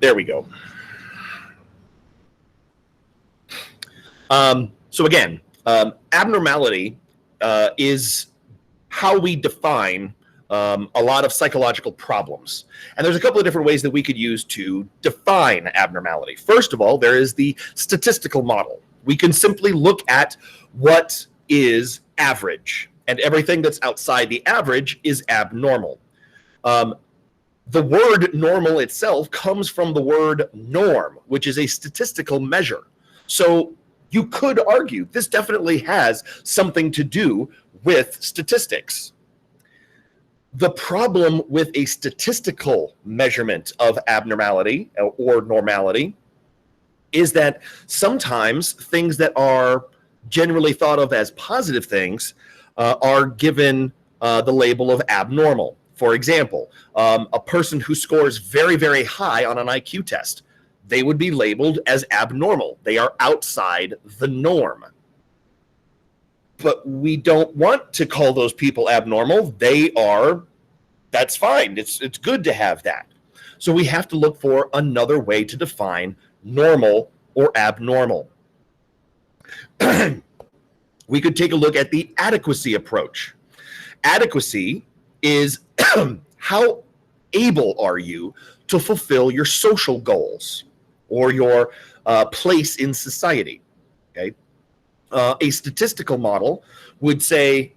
there we go. So again, abnormality is how we define a lot of psychological problems. And there's a couple of different ways that we could use to define abnormality. First of all, there is the statistical model. We can simply look at what is average, and everything that's outside the average is abnormal. The word normal itself comes from the word norm, which is a statistical measure. So you could argue this definitely has something to do with statistics. The problem with a statistical measurement of abnormality or normality is that sometimes things that are generally thought of as positive things are given the label of abnormal. For example, a person who scores very, very high on an IQ test, they would be labeled as abnormal. They are outside the norm. But we don't want to call those people abnormal. That's fine. It's good to have that. So we have to look for another way to define normal or abnormal. We could take a look at the adequacy approach. Adequacy is how able are you to fulfill your social goals or your place in society. Okay, a statistical model would say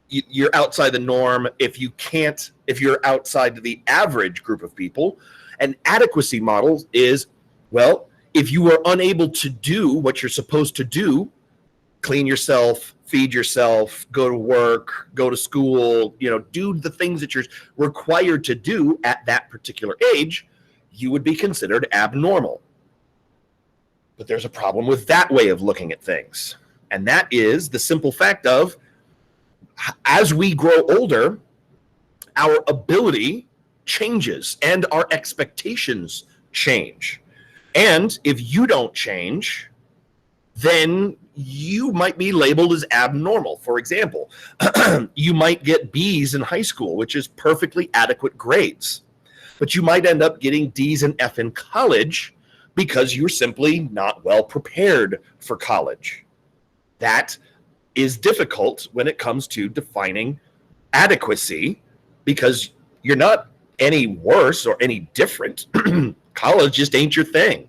you're outside the norm if you're outside the average group of people. An adequacy model is, well, if you are unable to do what you're supposed to do, clean yourself, feed yourself, go to work, go to school, do the things that you're required to do at that particular age, you would be considered abnormal. But there's a problem with that way of looking at things. And that is the simple fact of, as we grow older, our ability changes and our expectations change. And if you don't change, then you might be labeled as abnormal. For example, you might get B's in high school, which is perfectly adequate grades. But you might end up getting D's and F in college because you're simply not well prepared for college. That is difficult when it comes to defining adequacy because you're not any worse or any different. College just ain't your thing.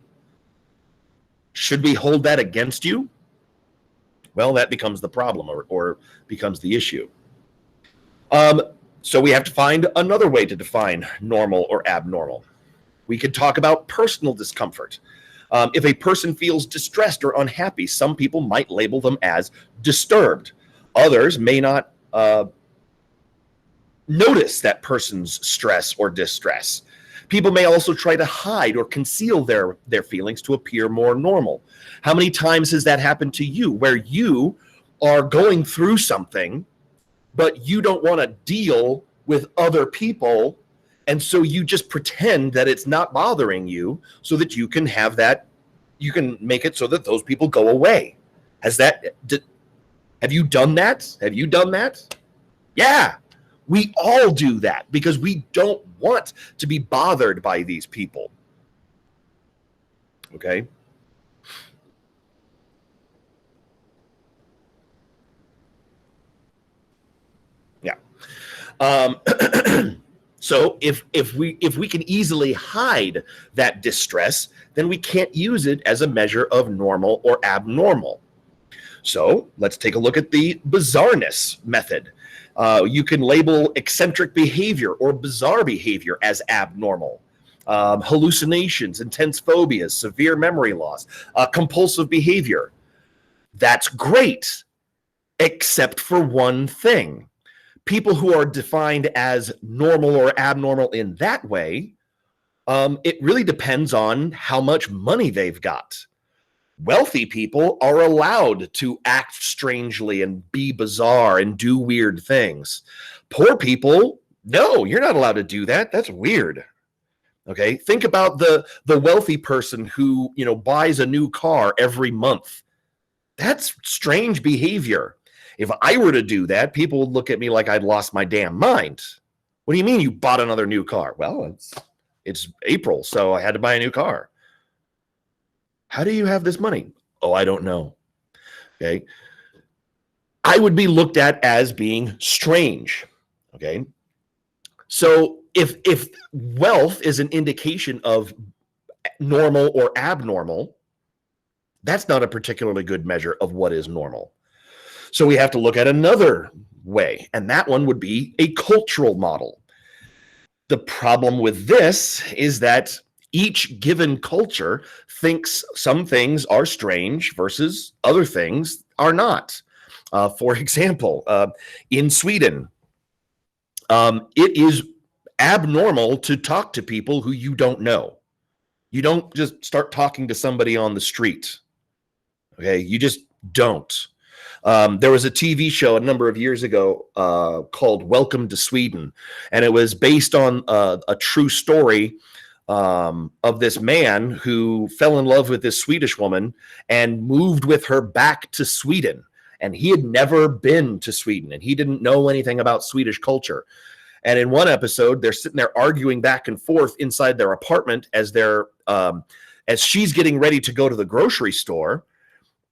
Should we hold that against you? Well, that becomes the problem or becomes the issue. So we have to find another way to define normal or abnormal. We could talk about personal discomfort. If a person feels distressed or unhappy, some people might label them as disturbed. Others may not notice that person's stress or distress. People may also try to hide or conceal their feelings to appear more normal. How many times has that happened to you where you are going through something, but you don't want to deal with other people, and so you just pretend that it's not bothering you so that you can have that, you can make it so that those people go away? Have you done that? Have you done that? Yeah. We all do that because we don't want to be bothered by these people. Okay? Yeah. So if we can easily hide that distress, then we can't use it as a measure of normal or abnormal. So let's take a look at the bizarreness method. You can label eccentric behavior or bizarre behavior as abnormal. Hallucinations, intense phobias, severe memory loss, compulsive behavior. That's great, except for one thing. People who are defined as normal or abnormal in that way, it really depends on how much money they've got. Wealthy people are allowed to act strangely and be bizarre and do weird things. Poor people, no, you're not allowed to do that. That's weird. Okay, think about the wealthy person who, buys a new car every month. That's strange behavior. If I were to do that, people would look at me like I'd lost my damn mind. What do you mean you bought another new car? Well, It's April, so I had to buy a new car. How do you have this money? Oh, I don't know. Okay. I would be looked at as being strange. Okay. So if wealth is an indication of normal or abnormal, that's not a particularly good measure of what is normal. So we have to look at another way, and that one would be a cultural model. The problem with this is that each given culture thinks some things are strange versus other things are not. For example, in Sweden, it is abnormal to talk to people who you don't know. You don't just start talking to somebody on the street. Okay, you just don't. There was a TV show a number of years ago called Welcome to Sweden, and it was based on a true story of this man who fell in love with this Swedish woman and moved with her back to Sweden. And he had never been to Sweden, and he didn't know anything about Swedish culture. And in one episode, they're sitting there arguing back and forth inside their apartment as she's getting ready to go to the grocery store.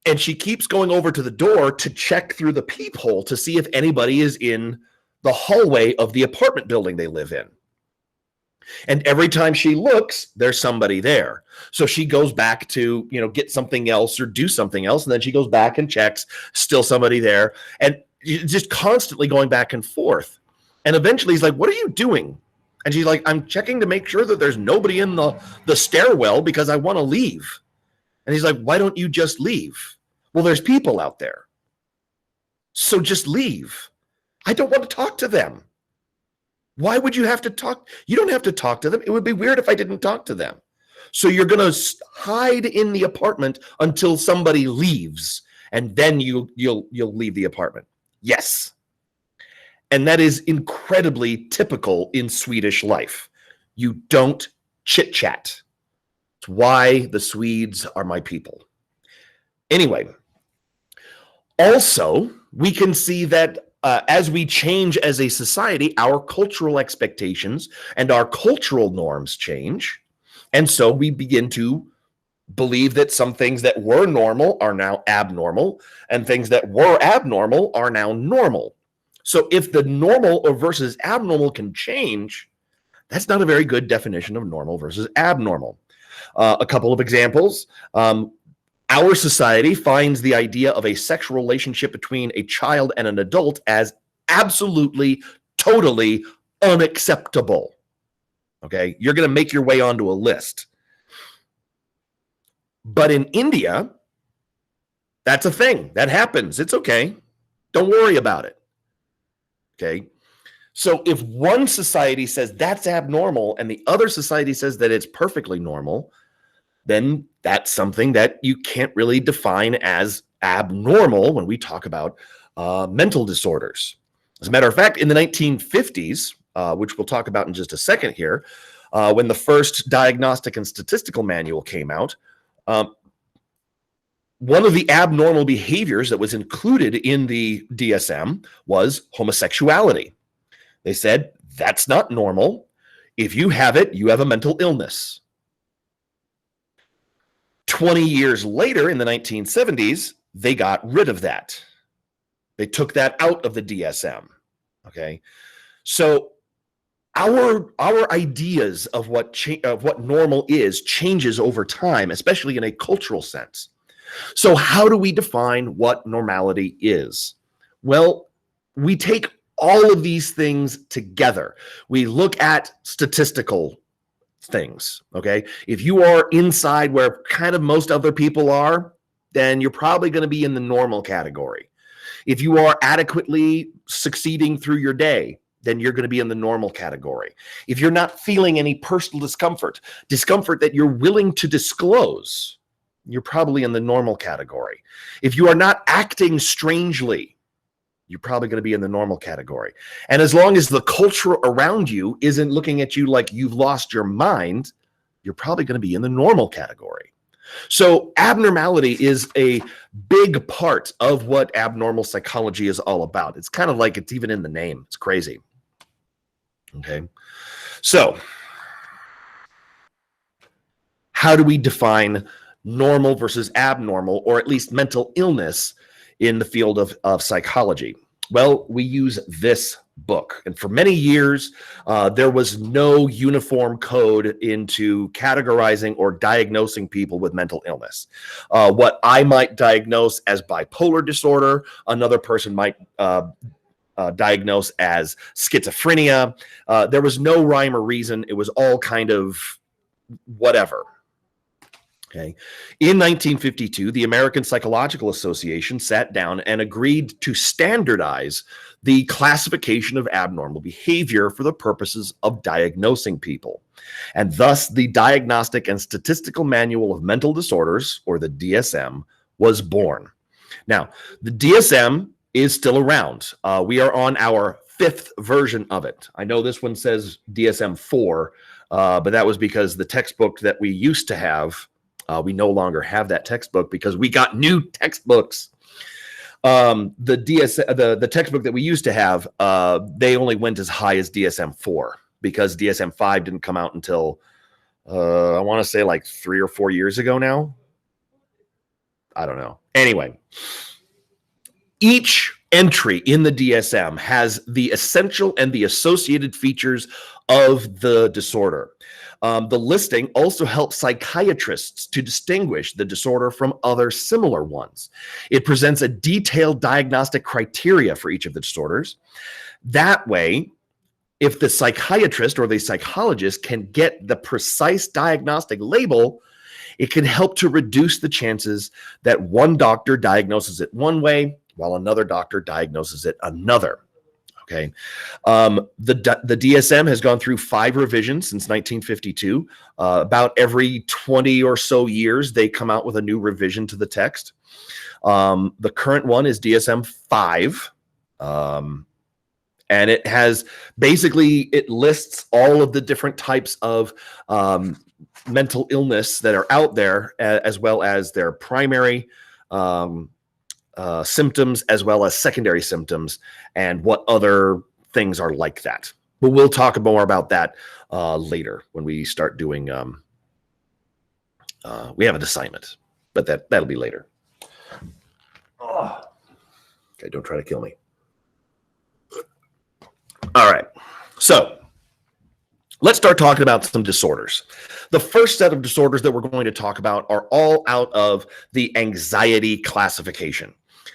And she keeps going over to the door to check through the peephole to see if anybody is in the hallway of the apartment building they live in. And every time she looks, there's somebody there. So she goes back to, get something else or do something else. And then she goes back and checks, still somebody there. And just constantly going back and forth. And eventually he's like, "What are you doing?" And she's like, "I'm checking to make sure that there's nobody in the stairwell because I want to leave." And he's like, "Why don't you just leave?" "Well, there's people out there. So just leave. I don't want to talk to them." "Why would you have to talk? You don't have to talk to them. It would be weird if I didn't talk to them." "So you're going to hide in the apartment until somebody leaves, and then you'll leave the apartment." "Yes." And that is incredibly typical in Swedish life. You don't chit-chat. It's why the Swedes are my people. Anyway, also, we can see that as we change as a society, our cultural expectations and our cultural norms change. And so we begin to believe that some things that were normal are now abnormal, and things that were abnormal are now normal. So if the normal or versus abnormal can change, that's not a very good definition of normal versus abnormal. A couple of examples. Our society finds the idea of a sexual relationship between a child and an adult as absolutely, totally unacceptable. Okay, you're going to make your way onto a list. But in India, that's a thing. That happens. It's okay. Don't worry about it. Okay. So if one society says that's abnormal and the other society says that it's perfectly normal, then that's something that you can't really define as abnormal when we talk about mental disorders. As a matter of fact, in the 1950s, which we'll talk about in just a second here, when the first diagnostic and statistical manual came out, one of the abnormal behaviors that was included in the DSM was homosexuality. They said, that's not normal. If you have it, you have a mental illness. 20 years later, in the 1970s, they got rid of that. They took that out of the DSM. Okay. So our ideas of what normal is changes over time, especially in a cultural sense. So how do we define what normality is? Well, we take all of these things together. We look at statistical things, okay? If you are inside where kind of most other people are, then you're probably going to be in the normal category. If you are adequately succeeding through your day, then you're going to be in the normal category. If you're not feeling any personal discomfort that you're willing to disclose, you're probably in the normal category. If you are not acting strangely, you're probably going to be in the normal category. And as long as the culture around you isn't looking at you like you've lost your mind, you're probably going to be in the normal category. So abnormality is a big part of what abnormal psychology is all about. It's kind of like it's even in the name. It's crazy. Okay. So how do we define normal versus abnormal, or at least mental illness in the field of psychology? Well, we use this book. And for many years, there was no uniform code into categorizing or diagnosing people with mental illness. What I might diagnose as bipolar disorder, another person might diagnose as schizophrenia. There was no rhyme or reason. It was all kind of whatever. Okay. In 1952, the American Psychological Association sat down and agreed to standardize the classification of abnormal behavior for the purposes of diagnosing people. And thus, the Diagnostic and Statistical Manual of Mental Disorders, or the DSM, was born. Now, the DSM is still around. We are on our 5th version of it. I know this one says DSM-4, but that was because the textbook that we used to have, we no longer have that textbook because we got new textbooks. The textbook that we used to have, they only went as high as DSM-4 because DSM-5 didn't come out until, I want to say like 3 or 4 years ago now. I don't know. Anyway, each entry in the DSM has the essential and the associated features of the disorder. The listing also helps psychiatrists to distinguish the disorder from other similar ones. It presents a detailed diagnostic criteria for each of the disorders. That way, if the psychiatrist or the psychologist can get the precise diagnostic label, it can help to reduce the chances that one doctor diagnoses it one way while another doctor diagnoses it another. Okay. The DSM has gone through 5 revisions since 1952. About every 20 or so years, they come out with a new revision to the text. The current one is DSM-5. And it has basically, it lists all of the different types of mental illness that are out there, as well as their primary symptoms as well as secondary symptoms and what other things are like that. But we'll talk more about that later when we start doing, we have an assignment, but that'll be later. Oh. Okay, don't try to kill me. All right, so let's start talking about some disorders. The first set of disorders that we're going to talk about are all out of the anxiety classification.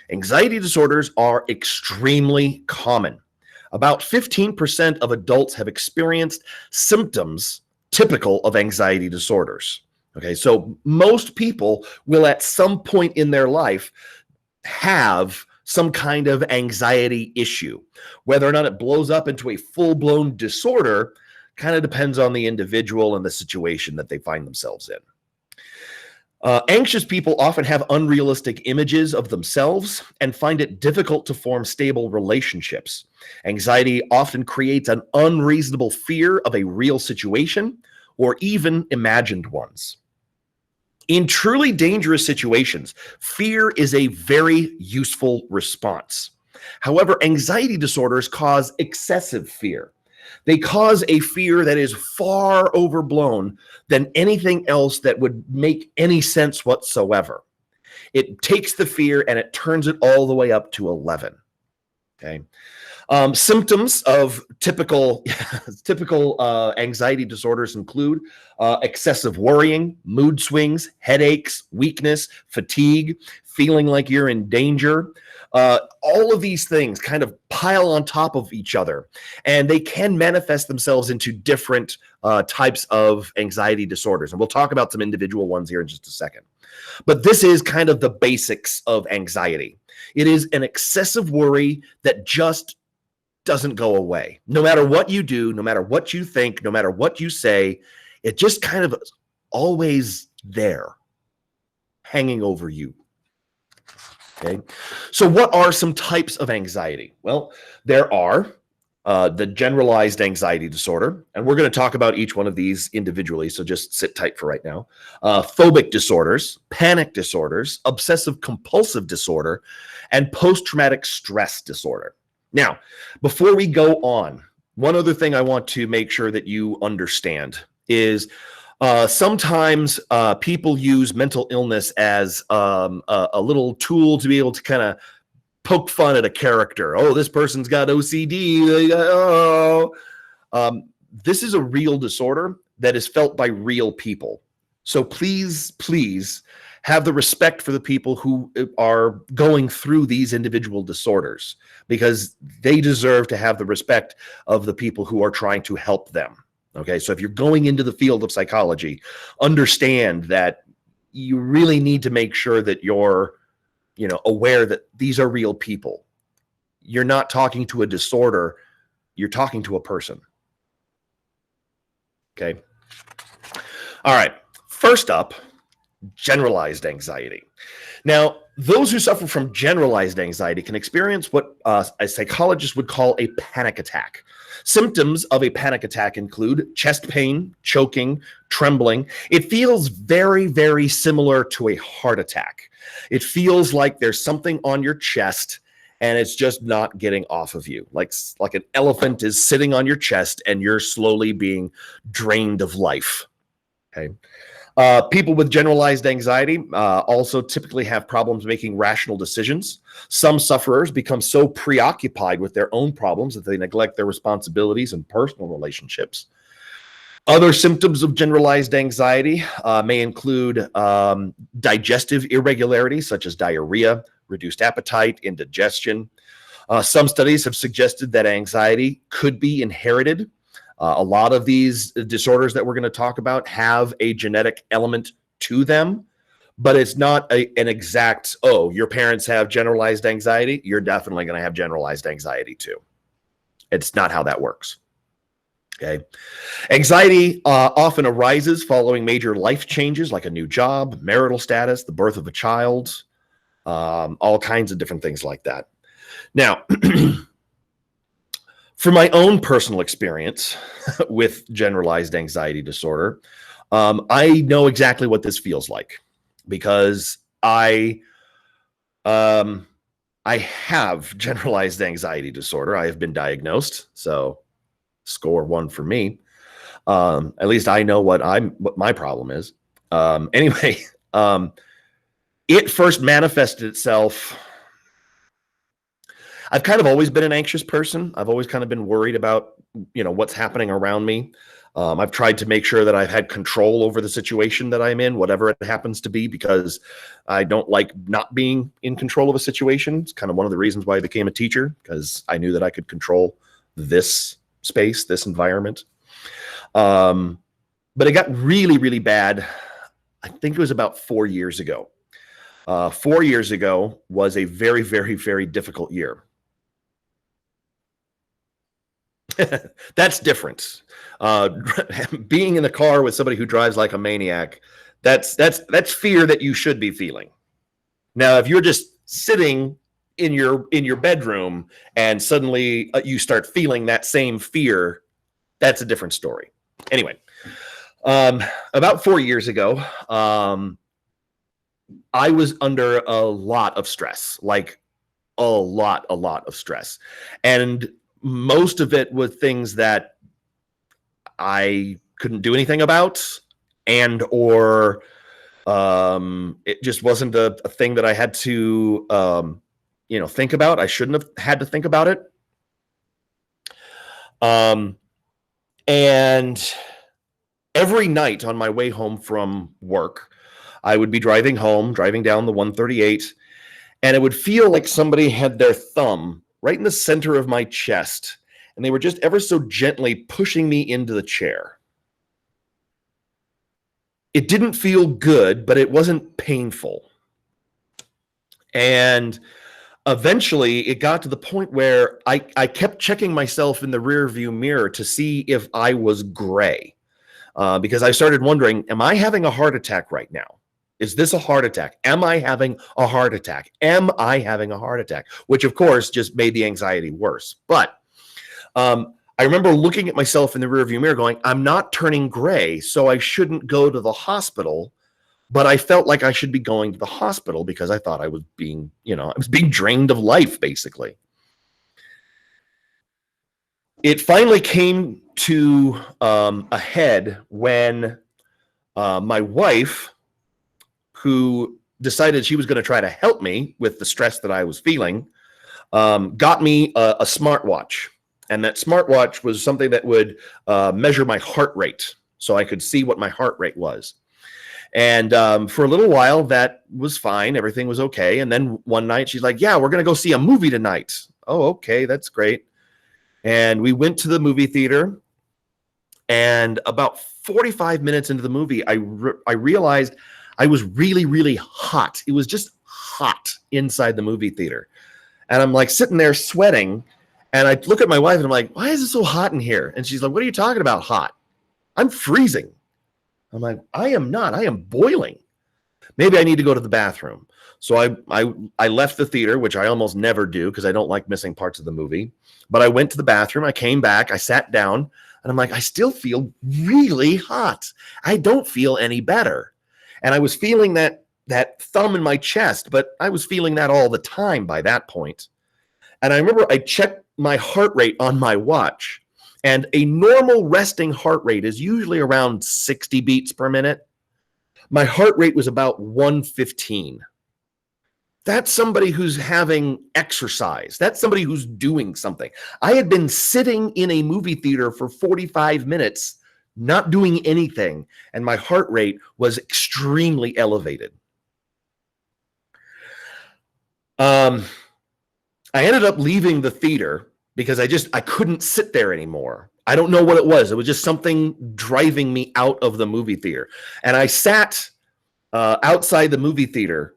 Anxiety disorders are extremely common. About 15% of adults have experienced symptoms typical of anxiety disorders. Okay, so most people will at some point in their life have some kind of anxiety issue. Whether or not it blows up into a full-blown disorder kind of depends on the individual and the situation that they find themselves in. Anxious people often have unrealistic images of themselves and find it difficult to form stable relationships. Anxiety often creates an unreasonable fear of a real situation or even imagined ones. In truly dangerous situations, fear is a very useful response. However, anxiety disorders cause excessive fear. They cause a fear that is far overblown than anything else that would make any sense whatsoever. It takes the fear and it turns it all the way up to 11. Okay. Symptoms of typical anxiety disorders include excessive worrying, mood swings, headaches, weakness, fatigue, feeling like you're in danger. All of these things kind of pile on top of each other, and they can manifest themselves into different types of anxiety disorders. And we'll talk about some individual ones here in just a second. But this is kind of the basics of anxiety. It is an excessive worry that just doesn't go away. No matter what you do, no matter what you think, no matter what you say, it just kind of is always there, hanging over you. Okay, so what are some types of anxiety? Well, there are the generalized anxiety disorder, and we're going to talk about each one of these individually, so just sit tight for right now. Phobic disorders, panic disorders, obsessive compulsive disorder, and post-traumatic stress disorder. Now, before we go on, one other thing I want to make sure that you understand is Sometimes people use mental illness as a little tool to be able to kind of poke fun at a character. Oh, this person's got OCD. Oh. This is a real disorder that is felt by real people. So please, please have the respect for the people who are going through these individual disorders, because they deserve to have the respect of the people who are trying to help them. Okay, so if you're going into the field of psychology, understand that you really need to make sure that you're, aware that these are real people. You're not talking to a disorder, you're talking to a person. Okay. All right. First up, generalized anxiety. Now, those who suffer from generalized anxiety can experience what a psychologist would call a panic attack. Symptoms of a panic attack include chest pain, choking, trembling. It feels very, very similar to a heart attack. It feels like there's something on your chest and it's just not getting off of you. Like an elephant is sitting on your chest and you're slowly being drained of life. Okay. People with generalized anxiety also typically have problems making rational decisions. Some sufferers become so preoccupied with their own problems that they neglect their responsibilities and personal relationships. Other symptoms of generalized anxiety may include digestive irregularities such as diarrhea, reduced appetite, indigestion. Some studies have suggested that anxiety could be inherited. A lot of these disorders that we're going to talk about have a genetic element to them, but it's not an exact, oh, your parents have generalized anxiety, you're definitely going to have generalized anxiety too. It's not how that works. Okay. Anxiety often arises following major life changes like a new job, marital status, the birth of a child, all kinds of different things like that. Now, from my own personal experience with generalized anxiety disorder, I know exactly what this feels like, because I have generalized anxiety disorder. I have been diagnosed, so score 1 for me. At least I know what my problem is. Anyway, it first manifested itself. I've kind of always been an anxious person. I've always kind of been worried about, what's happening around me. I've tried to make sure that I've had control over the situation that I'm in, whatever it happens to be, because I don't like not being in control of a situation. It's kind of one of the reasons why I became a teacher, because I knew that I could control this space, this environment. But it got really, really bad. I think it was about 4 years ago. 4 years ago was a very, very, very difficult year. That's different. Being in the car with somebody who drives like a maniac, that's fear that you should be feeling. Now, if you're just sitting in your bedroom and suddenly you start feeling that same fear, that's a different story. Anyway, about 4 years ago, I was under a lot of stress, like a lot of stress. And most of it was things that I couldn't do anything about, and or it just wasn't a thing that I had to think about. I shouldn't have had to think about it. And every night on my way home from work, I would be driving down the 138, and it would feel like somebody had their thumb right in the center of my chest, and they were just ever so gently pushing me into the chair. It didn't feel good, but it wasn't painful. And eventually it got to the point where I kept checking myself in the rear view mirror to see if I was gray, because I started wondering, am I having a heart attack right now? Is this a heart attack? Am I having a heart attack? Am I having a heart attack? Which, of course, just made the anxiety worse. But I remember looking at myself in the rearview mirror going, I'm not turning gray, so I shouldn't go to the hospital. But I felt like I should be going to the hospital because I thought I was being, I was being drained of life, basically. It finally came to a head when My wife, who decided she was going to try to help me with the stress that I was feeling, got me a smartwatch. And that smartwatch was something that would measure my heart rate, so I could see what my heart rate was. And for a little while, that was fine. Everything was okay. And then one night, she's like, yeah, we're going to go see a movie tonight. Oh, okay, that's great. And we went to the movie theater. And about 45 minutes into the movie, I realized I was really, really hot. It was just hot inside the movie theater. And I'm like sitting there sweating. And I look at my wife and I'm like, why is it so hot in here? And she's like, what are you talking about, hot? I'm freezing. I'm like, I am not. I am boiling. Maybe I need to go to the bathroom. So I left the theater, which I almost never do because I don't like missing parts of the movie. But I went to the bathroom. I came back. I sat down. And I'm like, I still feel really hot. I don't feel any better. And I was feeling that thumb in my chest, but I was feeling that all the time by that point. And I remember I checked my heart rate on my watch, and a normal resting heart rate is usually around 60 beats per minute. My heart rate was about 115. That's somebody who's having exercise. That's somebody who's doing something. I had been sitting in a movie theater for 45 minutes, not doing anything, and my heart rate was extremely elevated. I ended up leaving the theater because I couldn't sit there anymore. I don't know what it was. It was just something driving me out of the movie theater. And I sat outside the movie theater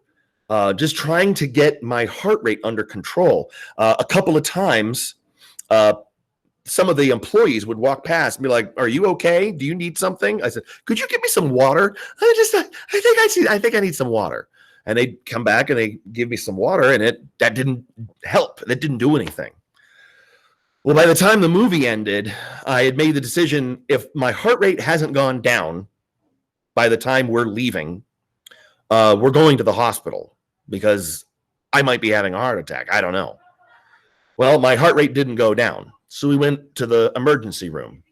just trying to get my heart rate under control. A couple of times, some of the employees would walk past and be like, are you okay? Do you need something? I said, could you give me some water? I think I need some water. And they'd come back and they give me some water, and that didn't help. That didn't do anything. Well, by the time the movie ended, I had made the decision, if my heart rate hasn't gone down by the time we're leaving, we're going to the hospital because I might be having a heart attack. I don't know. Well, my heart rate didn't go down. So we went to the emergency room.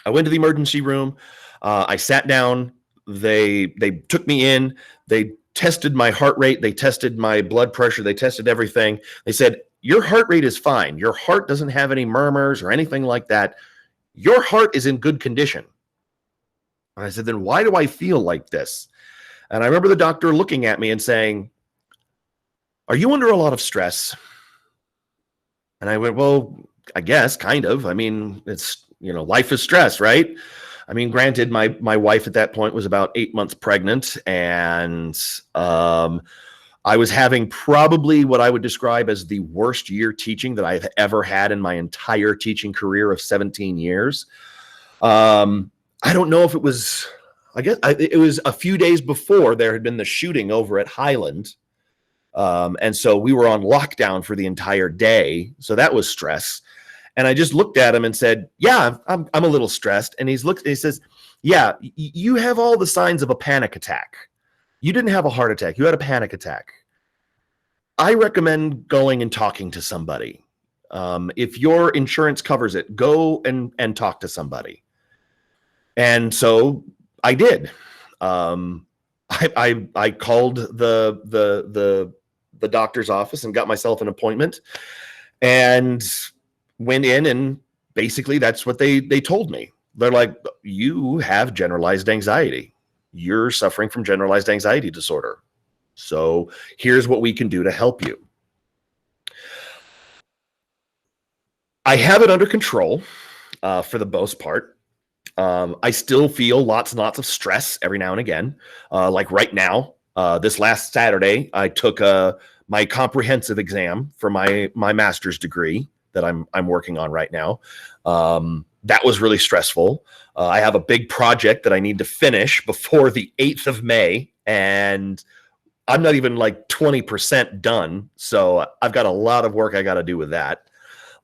I went to the emergency room. I sat down. They took me in. They tested my heart rate. They tested my blood pressure. They tested everything. They said, your heart rate is fine. Your heart doesn't have any murmurs or anything like that. Your heart is in good condition. And I said, then why do I feel like this? And I remember the doctor looking at me and saying, are you under a lot of stress? And I went, well, I guess kind of. I mean, it's, life is stress, right? I mean, granted, my wife at that point was about 8 months pregnant, and I was having probably what I would describe as the worst year teaching that I've ever had in my entire teaching career of 17 years. I don't know if it was, it was a few days before there had been the shooting over at Highland. And so we were on lockdown for the entire day. So that was stress. And I just looked at him and said, yeah, I'm a little stressed. And he says, yeah, you have all the signs of a panic attack. You didn't have a heart attack. You had a panic attack. I recommend going and talking to somebody. If your insurance covers it, go and talk to somebody. And so I did. I called the doctor's office and got myself an appointment and went in, and basically that's what they told me. They're like, you have generalized anxiety. You're suffering from generalized anxiety disorder. So here's what we can do to help you. I have it under control for the most part. I still feel lots and lots of stress every now and again. Like right now, this last Saturday, I took my comprehensive exam for my master's degree that I'm working on right now. That was really stressful. I have a big project that I need to finish before the 8th of May, and I'm not even like 20% done. So I've got a lot of work I got to do with that.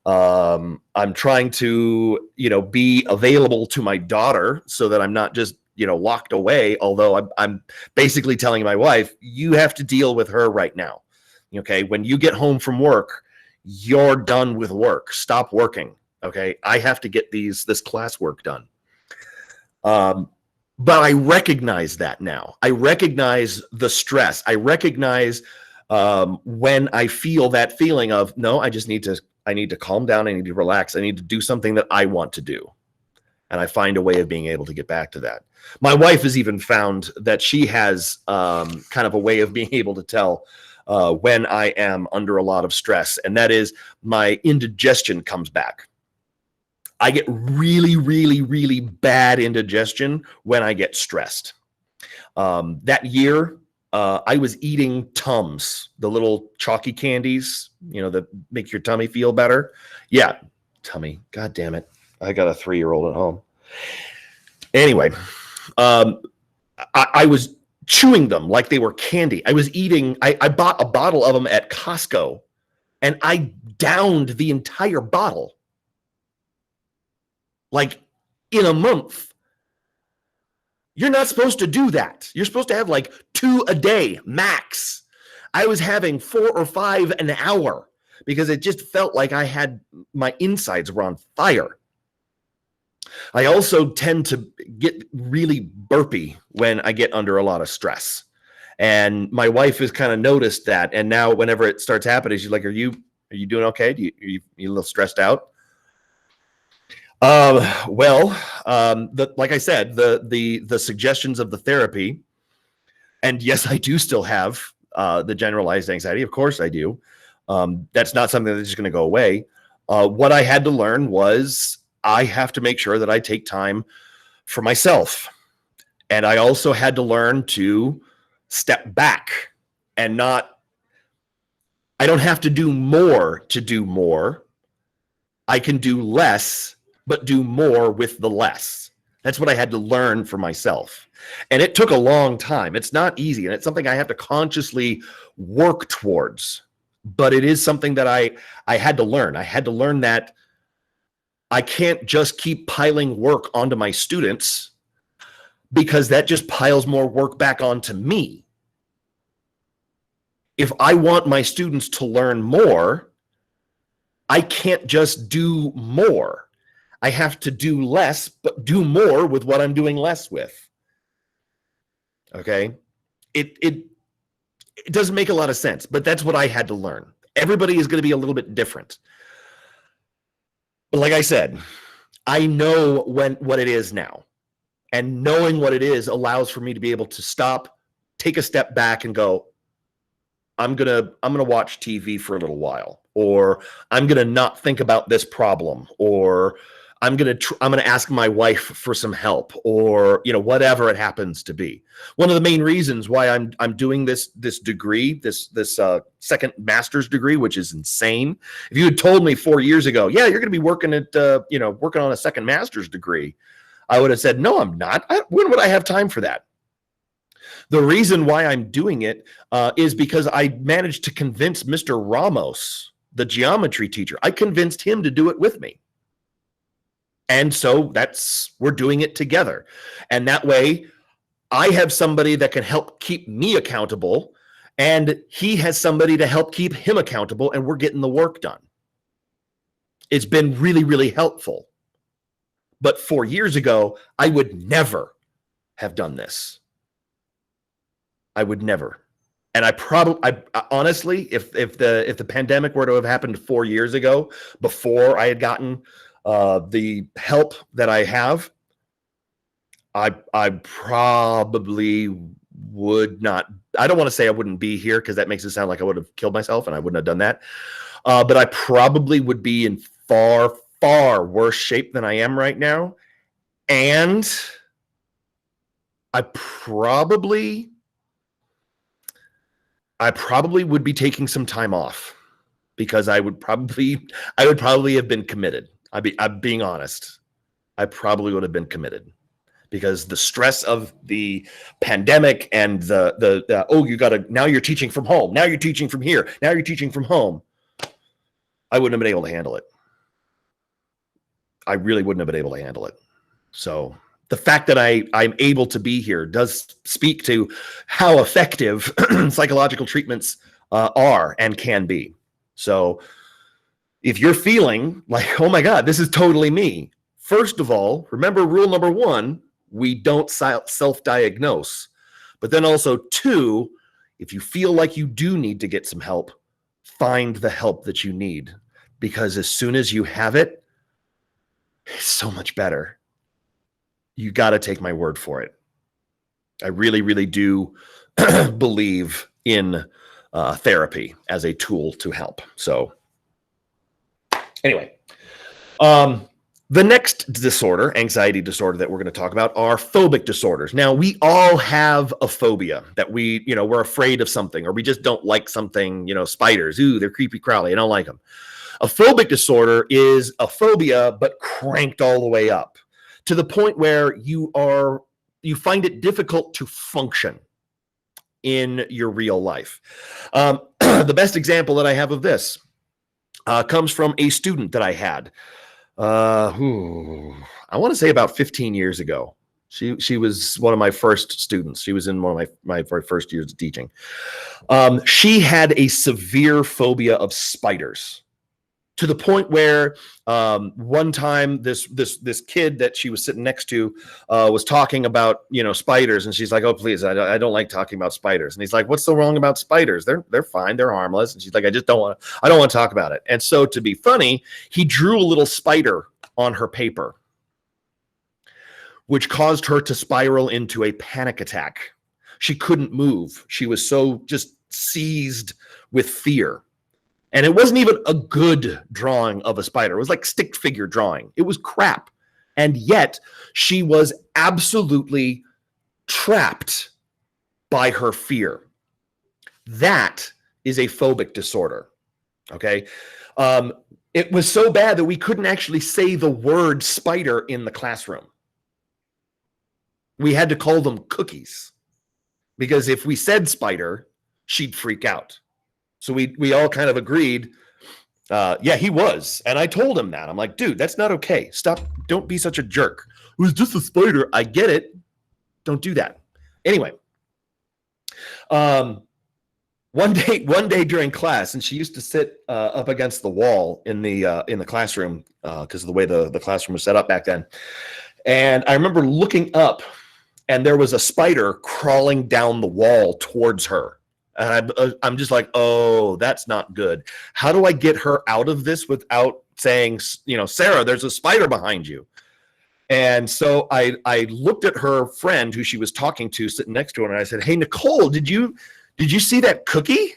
I'm trying to, be available to my daughter so that I'm not just, locked away. Although I'm basically telling my wife, you have to deal with her right now. Okay. When you get home from work, you're done with work. Stop working. Okay. I have to get this class work done. But I recognize that now. I recognize the stress. I recognize when I feel that feeling of, no, I need to calm down. I need to relax. I need to do something that I want to do. And I find a way of being able to get back to that. My wife has even found that she has kind of a way of being able to tell when I am under a lot of stress, and that is my indigestion comes back. I get really, really, really bad indigestion when I get stressed. That year, I was eating Tums, the little chalky candies, that make your tummy feel better. Yeah, tummy. God damn it. I got a 3-year-old at home. Anyway, I was chewing them like they were candy. I bought a bottle of them at Costco, and I downed the entire bottle. Like in a month. You're not supposed to do that. You're supposed to have like 2 a day max. I was having 4 or 5 an hour because it just felt like my insides were on fire. I also tend to get really burpy when I get under a lot of stress. And my wife has kind of noticed that. And now whenever it starts happening, she's like, are you doing okay? Are you a little stressed out? Like I said, the suggestions of the therapy, and yes, I do still have the generalized anxiety. Of course I do. That's not something that's just going to go away. What I had to learn was I have to make sure that I take time for myself. And I also had to learn to step back and I don't have to do more to do more. I can do less, but do more with the less. That's what I had to learn for myself. And it took a long time. It's not easy. And it's something I have to consciously work towards. But it is something that I had to learn. I had to learn that I can't just keep piling work onto my students, because that just piles more work back onto me. If I want my students to learn more, I can't just do more. I have to do less, but do more with what I'm doing less with. Okay? It doesn't make a lot of sense, but that's what I had to learn. Everybody is going to be a little bit different. But like I said, I know what it is now. And knowing what it is allows for me to be able to stop, take a step back and go, I'm gonna watch TV for a little while, or I'm gonna not think about this problem, or I'm gonna ask my wife for some help, or whatever it happens to be. One of the main reasons why I'm doing this degree, this second master's degree, which is insane. If you had told me 4 years ago, yeah, you're gonna be working on a second master's degree, I would have said, no, I'm not. When would I have time for that? The reason why I'm doing it is because I managed to convince Mr. Ramos, the geometry teacher. I convinced him to do it with me. And so we're doing it together. And that way I have somebody that can help keep me accountable, and he has somebody to help keep him accountable, and we're getting the work done. It's been really, really helpful. But 4 years ago, I would never have done this. I would never. And I honestly, if the pandemic were to have happened 4 years ago, before I had gotten the help that I have, I probably would not. I don't want to say I wouldn't be here, because that makes it sound like I would have killed myself, and I wouldn't have done that. But I probably would be in far, far worse shape than I am right now. And I probably would be taking some time off, because I would probably have been committed. I'm being honest. I probably would have been committed, because the stress of the pandemic and now you're teaching from home. Now you're teaching from here. Now you're teaching from home. I wouldn't have been able to handle it. I really wouldn't have been able to handle it. So the fact that I'm able to be here does speak to how effective psychological treatments are and can be. So if you're feeling like, oh my God, this is totally me, first of all, remember rule number 1, we don't self-diagnose. But then also, two, if you feel like you do need to get some help, find the help that you need, because as soon as you have it, it's so much better. You got to take my word for it. I really, really do believe in therapy as a tool to help. So anyway, the next disorder, anxiety disorder that we're going to talk about are phobic disorders. Now, we all have a phobia that we're afraid of something, or we just don't like something, spiders. Ooh, they're creepy crawly. I don't like them. A phobic disorder is a phobia, but cranked all the way up to the point where you find it difficult to function in your real life. The best example that I have of this comes from a student that I had. I want to say about 15 years ago. She was one of my first students. She was in one of my very first years of teaching. She had a severe phobia of spiders, to the point where one time this kid that she was sitting next to was talking about spiders, and she's like, "Oh, please, I don't like talking about spiders." And he's like, "What's so wrong about spiders? They're fine, they're harmless." And she's like, "I don't want to talk about it." And so, to be funny, he drew a little spider on her paper, which caused her to spiral into a panic attack. She couldn't move. She was so just seized with fear. And it wasn't even a good drawing of a spider. It was like stick figure drawing. It was crap. And yet she was absolutely trapped by her fear. That is a phobic disorder. Okay. It was so bad that we couldn't actually say the word spider in the classroom. We had to call them cookies, because if we said spider, she'd freak out. So we all kind of agreed, yeah, he was. And I told him that. I'm like, dude, that's not okay. Stop. Don't be such a jerk. It was just a spider. I get it. Don't do that. Anyway, one day during class, and she used to sit up against the wall in the classroom because of the way the classroom was set up back then. And I remember looking up, and there was a spider crawling down the wall towards her. And I'm just like, oh, that's not good. How do I get her out of this without saying, Sarah, there's a spider behind you? And so I looked at her friend who she was talking to sitting next to her, and I said, hey, Nicole, did you see that cookie?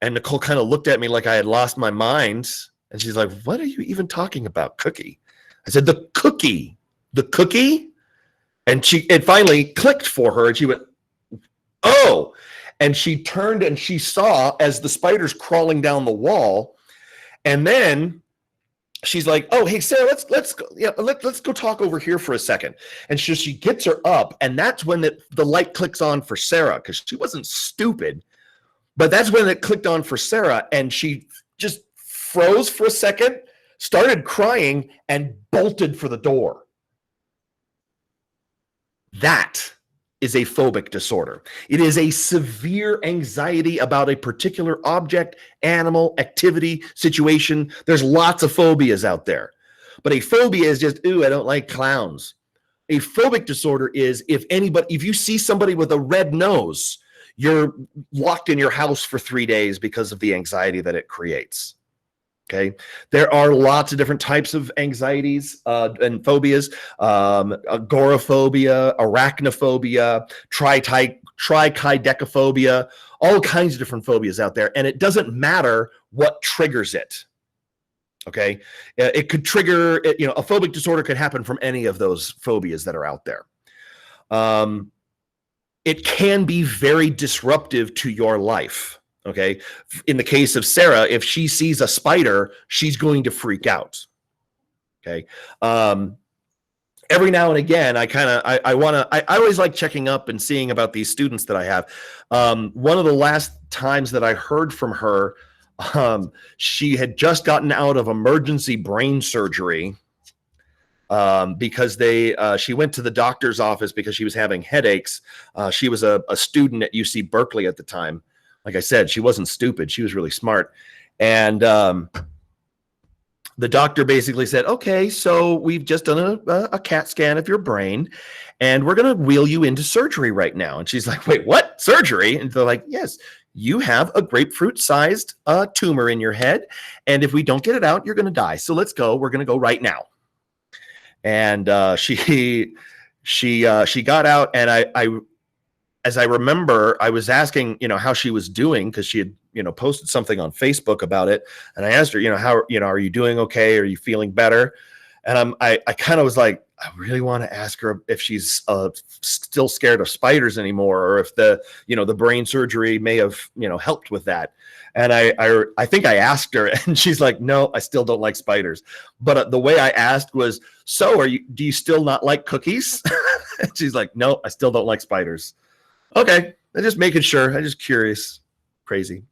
And Nicole kind of looked at me like I had lost my mind. And she's like, what are you even talking about, cookie? I said, the cookie. And it finally clicked for her, and she went, oh. And she turned and she saw as the spider's crawling down the wall. And then she's like, oh, hey, Sarah, let's go talk over here for a second. And she gets her up, and that's when the light clicks on for Sarah, because she wasn't stupid. But that's when it clicked on for Sarah, and she just froze for a second, started crying, and bolted for the door. That is a phobic disorder. It is a severe anxiety about a particular object, animal, activity, situation. There's lots of phobias out there. But a phobia is just, ooh, I don't like clowns. A phobic disorder is if you see somebody with a red nose, you're locked in your house for 3 days because of the anxiety that it creates. Okay. There are lots of different types of anxieties and phobias, agoraphobia, arachnophobia, trichidecaphobia, all kinds of different phobias out there. And it doesn't matter what triggers it. Okay. It could trigger, a phobic disorder could happen from any of those phobias that are out there. It can be very disruptive to your life. Okay. In the case of Sarah, if she sees a spider, she's going to freak out. Okay. Every now and again, I always like checking up and seeing about these students that I have. One of the last times that I heard from her, she had just gotten out of emergency brain surgery because she went to the doctor's office because she was having headaches. She was a student at UC Berkeley at the time. Like I said, she wasn't stupid. She was really smart. And The doctor basically said, okay, so we've just done a CAT scan of your brain and we're going to wheel you into surgery right now. And she's like, wait, what? Surgery? And they're like, yes, you have a grapefruit-sized tumor in your head. And if we don't get it out, you're going to die. So let's go. We're going to go right now. And she got out, and I as I remember, I was asking, how she was doing, because she had, posted something on Facebook about it. And I asked her, how, are you doing okay? Are you feeling better? And I kind of was like, I really want to ask her if she's still scared of spiders anymore, or if the brain surgery may have, helped with that. And I think I asked her, and she's like, no, I still don't like spiders. But the way I asked was, so do you still not like cookies? And she's like, no, I still don't like spiders. Okay, I'm just making sure. I'm just curious. Crazy.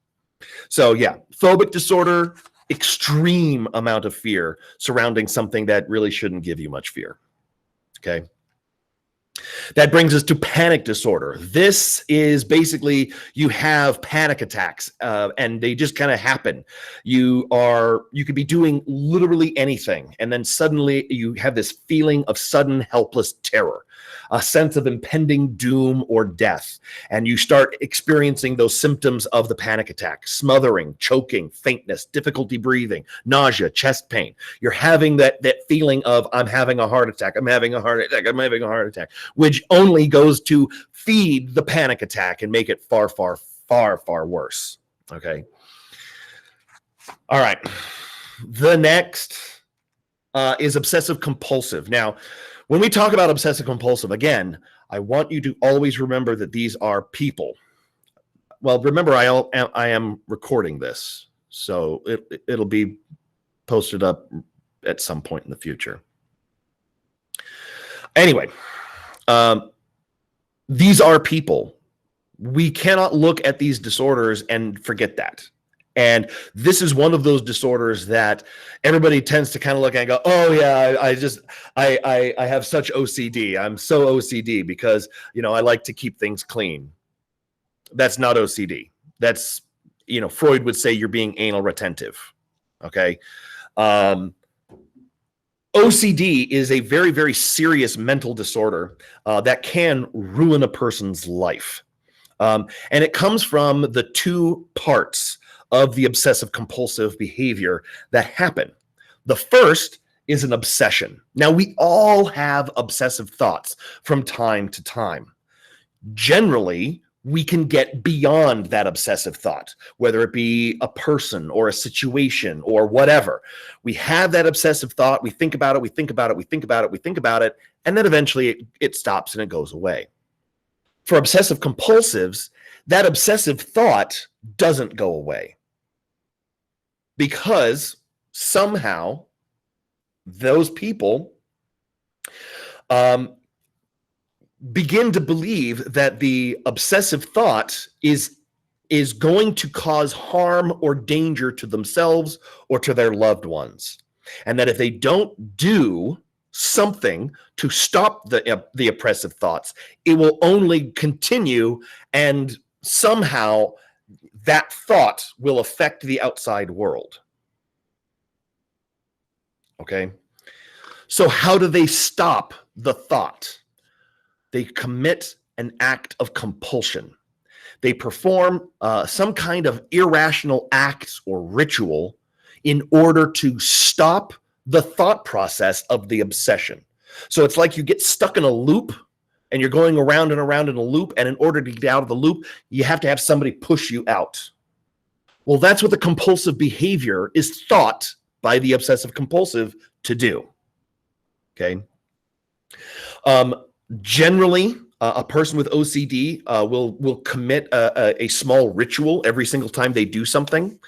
So yeah, phobic disorder, extreme amount of fear surrounding something that really shouldn't give you much fear. Okay. That brings us to panic disorder. This is basically you have panic attacks and they just kind of happen. You could be doing literally anything, and then suddenly you have this feeling of sudden helpless terror, a sense of impending doom or death, and you start experiencing those symptoms of the panic attack: smothering, choking, faintness, difficulty breathing, nausea, chest pain. You're having that feeling of, I'm having a heart attack, I'm having a heart attack, I'm having a heart attack, which only goes to feed the panic attack and make it far, far, far, far worse. Okay. All right. The next is obsessive compulsive. Now, when we talk about obsessive compulsive, again, I want you to always remember that these are people. Well, remember, I am recording this, so it'll be posted up at some point in the future. Anyway, these are people. We cannot look at these disorders and forget that. And this is one of those disorders that everybody tends to kind of look at and go, oh yeah, I have such OCD. I'm so OCD because, I like to keep things clean. That's not OCD. That's, Freud would say you're being anal retentive. Okay. OCD is a very, very serious mental disorder that can ruin a person's life. And it comes from the two parts of the obsessive compulsive behavior that happen. The first is an obsession. Now, we all have obsessive thoughts from time to time. Generally, we can get beyond that obsessive thought, whether it be a person or a situation or whatever. We have that obsessive thought, we think about it, we think about it, we think about it, we think about it, and then eventually it stops and it goes away. For obsessive compulsives, that obsessive thought doesn't go away because somehow those people begin to believe that the obsessive thought is going to cause harm or danger to themselves or to their loved ones. And that if they don't do something to stop the oppressive thoughts, it will only continue, and somehow that thought will affect the outside world. Okay? So how do they stop the thought? They commit an act of compulsion. They perform some kind of irrational act or ritual in order to stop the thought process of the obsession. So it's like you get stuck in a loop and you're going around and around in a loop, and in order to get out of the loop, you have to have somebody push you out. Well, that's what the compulsive behavior is thought by the obsessive compulsive to do. Okay. Generally, a person with OCD will commit a small ritual every single time they do something.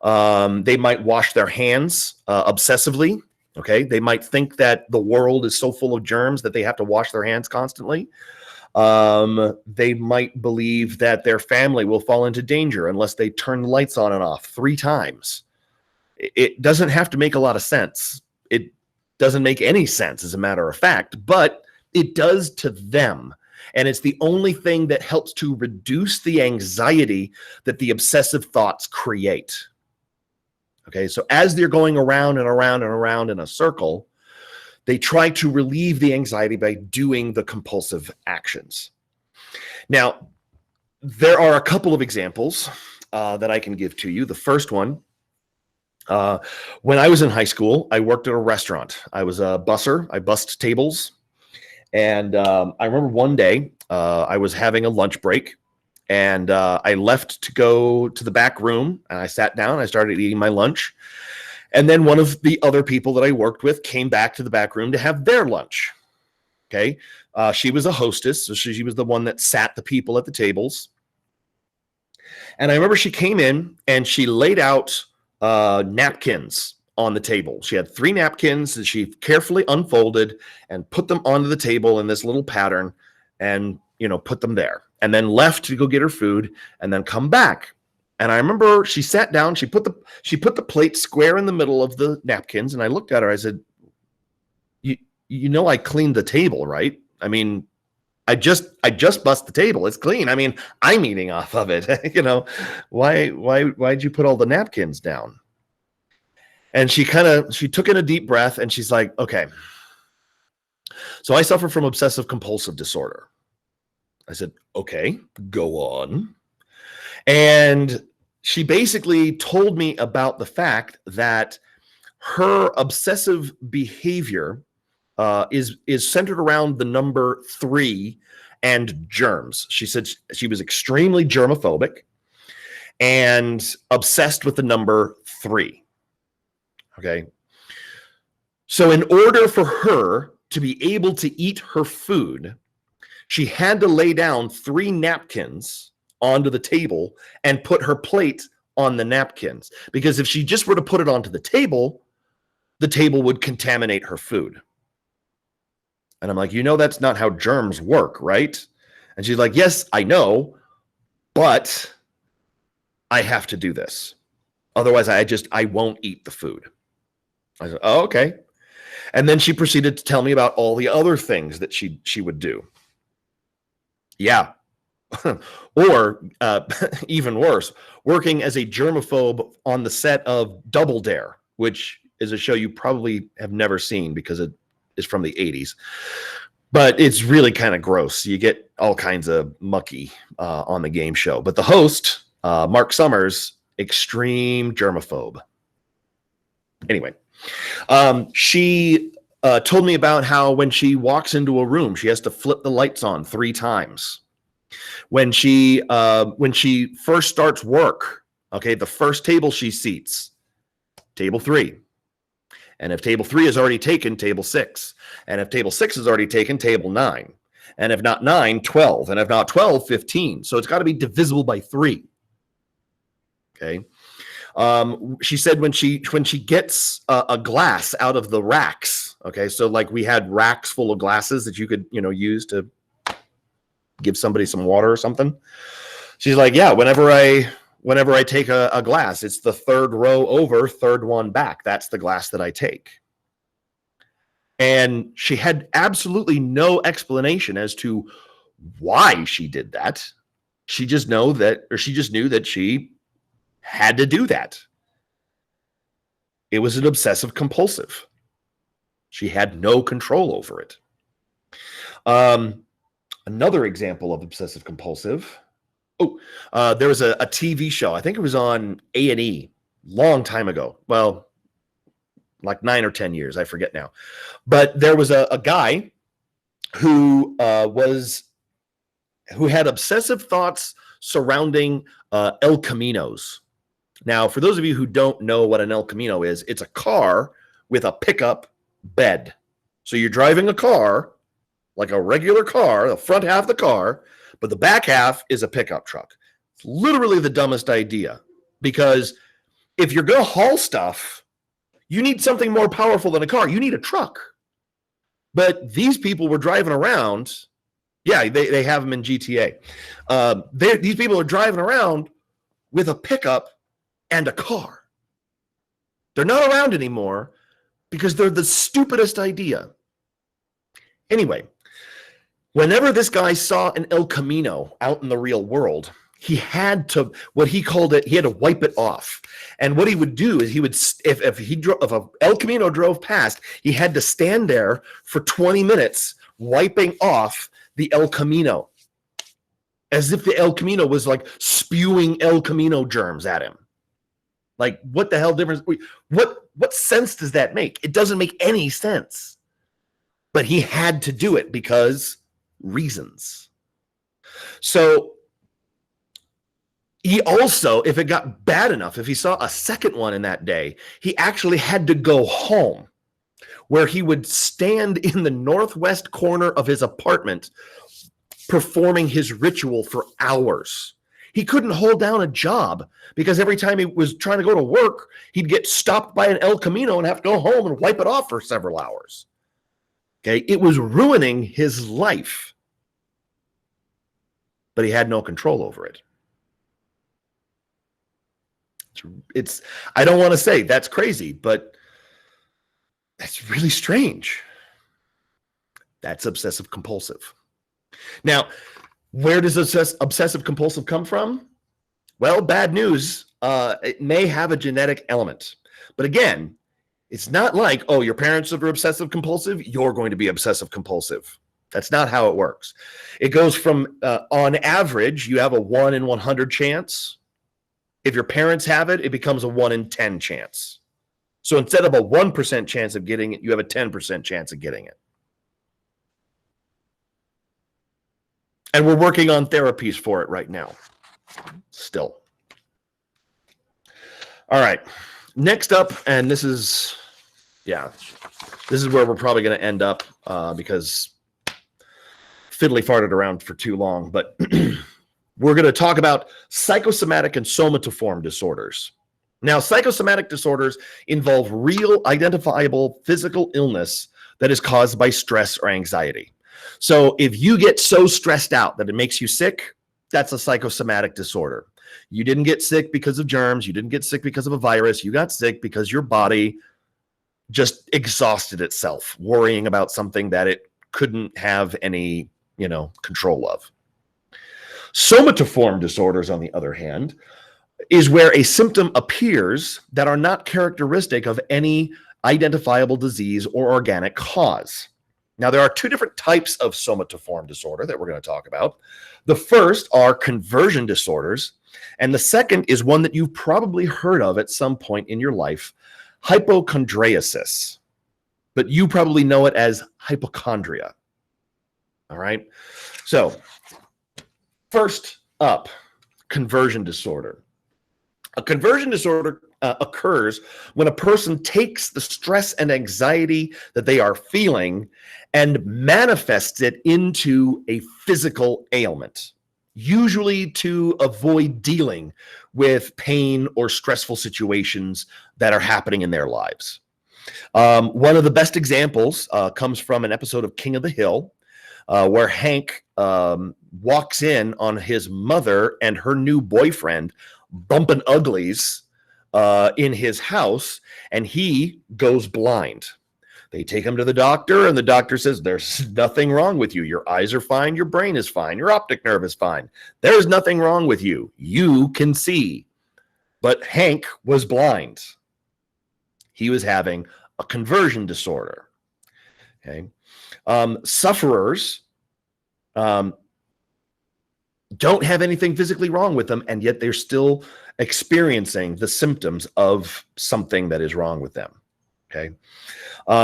They might wash their hands obsessively. Okay, they might think that the world is so full of germs that they have to wash their hands constantly. They might believe that their family will fall into danger unless they turn the lights on and off 3 times. It doesn't have to make a lot of sense. It doesn't make any sense, as a matter of fact, but it does to them. And it's the only thing that helps to reduce the anxiety that the obsessive thoughts create. Okay, so as they're going around and around and around in a circle, they try to relieve the anxiety by doing the compulsive actions. Now, there are a couple of examples that I can give to you. The first one, when I was in high school, I worked at a restaurant. I was a busser. I bussed tables. And I remember one day I was having a lunch break, and I left to go to the back room, and I sat down. I started eating my lunch. And then one of the other people that I worked with came back to the back room to have their lunch. Okay. She was a hostess, so she was the one that sat the people at the tables. And I remember she came in and she laid out napkins on the table. She had 3 napkins that she carefully unfolded and put them onto the table in this little pattern and, put them there, and then left to go get her food and then come back. And I remember she sat down, she put the plate square in the middle of the napkins, and I looked at her, I said, I cleaned the table, right? I mean, I just bussed the table. It's clean. I mean, I'm eating off of it. Why'd you put all the napkins down? And she took in a deep breath, and she's like, okay, so I suffer from obsessive compulsive disorder. I said, okay, go on. And she basically told me about the fact that her obsessive behavior is centered around the number 3 and germs. She said she was extremely germophobic and obsessed with the number 3. Okay. So in order for her to be able to eat her food, she had to lay down 3 napkins onto the table and put her plate on the napkins. Because if she just were to put it onto the table would contaminate her food. And I'm like, that's not how germs work, right? And she's like, yes, I know, but I have to do this. Otherwise, I won't eat the food. I said, oh, okay. And then she proceeded to tell me about all the other things that she would do. Yeah. Or even worse, working as a germaphobe on the set of Double Dare, which is a show you probably have never seen because it is from the 80s. But it's really kind of gross. You get all kinds of mucky on the game show. But the host, Mark Summers, extreme germaphobe. Anyway, she told me about how when she walks into a room, she has to flip the lights on 3 times. When she first starts work, okay, the first table she seats, table 3. And if table 3 is already taken, table 6. And if table 6 is already taken, table 9. And if not 9, 12. And if not 12, 15. So it's got to be divisible by 3. Okay. She said when she gets a glass out of the racks, okay, so like we had racks full of glasses that you could, use to give somebody some water or something. She's like, yeah, whenever I take a glass, it's the 3rd row over, 3rd one back. That's the glass that I take. And she had absolutely no explanation as to why she did that. She just knew that she had to do that. It was an obsessive compulsive. She had no control over it. Another example of obsessive compulsive. There was a TV show. I think it was on A&E long time ago. Well, like 9 or 10 years. I forget now. But there was a guy who had obsessive thoughts surrounding El Caminos. Now, for those of you who don't know what an El Camino is, it's a car with a pickup bed. So you're driving a car like a regular car, the front half of the car, but the back half is a pickup truck. It's literally the dumbest idea, because if you're going to haul stuff, you need something more powerful than a car. You need a truck. But these people were driving around. Yeah, they have them in GTA. These people are driving around with a pickup and a car. They're not around anymore because they're the stupidest idea. Anyway, whenever this guy saw an El Camino out in the real world, he had to, what he called it, he had to wipe it off. And what he would do is he would, if a El Camino drove past, he had to stand there for 20 minutes wiping off the El Camino, as if the El Camino was like spewing El Camino germs at him. Like, what the hell difference? What sense does that make? It doesn't make any sense. But he had to do it because reasons. So he also, if it got bad enough, if he saw a second one in that day, he actually had to go home, where he would stand in the northwest corner of his apartment performing his ritual for hours. He couldn't hold down a job because every time he was trying to go to work, he'd get stopped by an El Camino and have to go home and wipe it off for several hours. Okay, it was ruining his life, but he had no control over it. It's I don't want to say that's crazy, but that's really strange. That's obsessive compulsive. Now, where does obsessive compulsive come from? Well, bad news. It may have a genetic element, but again, it's not like, oh, your parents are obsessive compulsive, you're going to be obsessive compulsive. That's not how it works. It goes from, on average, you have a 1 in 100 chance. If your parents have it, it becomes a 1 in 10 chance. So instead of a 1% chance of getting it, you have a 10% chance of getting it. And we're working on therapies for it right now. Still. All right. Next up, and this is where we're probably going to end up because fiddly farted around for too long, but we're going to talk about psychosomatic and somatoform disorders. Now, psychosomatic disorders involve real, identifiable physical illness that is caused by stress or anxiety. So if you get so stressed out that it makes you sick, that's a psychosomatic disorder. You didn't get sick because of germs. You didn't get sick because of a virus. You got sick because your body just exhausted itself worrying about something that it couldn't have any, control of. Somatoform disorders, on the other hand, is where a symptom appears that are not characteristic of any identifiable disease or organic cause. Now, there are two different types of somatoform disorder that we're going to talk about. The first are conversion disorders, and the second is one that you've probably heard of at some point in your life, hypochondriasis, but you probably know it as hypochondria. All right. So first up, conversion disorder. A conversion disorder occurs when a person takes the stress and anxiety that they are feeling and manifests it into a physical ailment, usually to avoid dealing with pain or stressful situations that are happening in their lives. One of the best examples comes from an episode of King of the Hill, where Hank walks in on his mother and her new boyfriend bumping uglies in his house, and he goes blind. They take him to the doctor, and the doctor says, there's nothing wrong with you. Your eyes are fine. Your brain is fine. Your optic nerve is fine. There's nothing wrong with you. You can see. But Hank was blind. He was having a conversion disorder. Okay. Sufferers don't have anything physically wrong with them, and yet they're still experiencing the symptoms of something that is wrong with them. Okay.